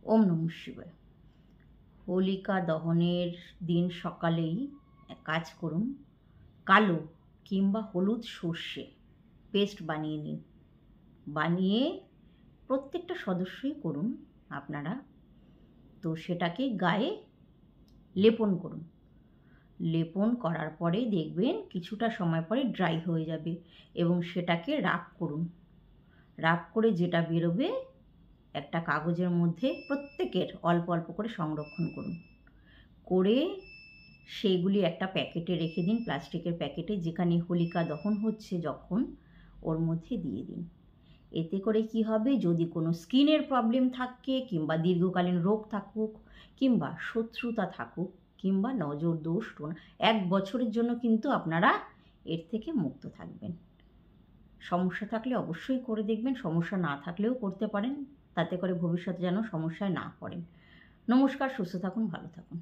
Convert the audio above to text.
ওম নমঃ শিবায়। হোলিকা দহনের দিন সকালেই এক কাজ করুন, কালো কিংবা হলুদ সর্ষে পেস্ট বানিয়ে নিন। বানিয়ে প্রত্যেকটা সদস্যই করুন আপনারা। তো সেটাকে গায়ে লেপন করুন। লেপন করার পরে দেখবেন কিছুটা সময় পরে ড্রাই হয়ে যাবে এবং সেটাকে রাব করুন। রাব করে যেটা বেরোবে একটা কাগজের মধ্যে প্রত্যেকের অল্প অল্প করে সংরক্ষণ করুন। করে সেইগুলি একটা প্যাকেটে রেখে দিন, প্লাস্টিকের প্যাকেটে, যেখানে হোলিকা দহন হচ্ছে যখন ওর মধ্যে দিয়ে দিন। এতে করে কি হবে, যদি কোনো স্কিনের প্রবলেম থাকে কিংবা দীর্ঘকালীন রোগ থাকুক কিংবা শত্রুতা থাকুক কিংবা নজর দোষ 1 বছরের জন্য কিন্তু আপনারা এর থেকে মুক্ত থাকবেন। সমস্যা থাকলে অবশ্যই করে দেখবেন, সমস্যা না থাকলেও করতে পারেন, তাতে করে ভবিষ্যতে যেন সমস্যায় না পড়েন। নমস্কার, সুস্থ থাকুন, ভালো থাকুন।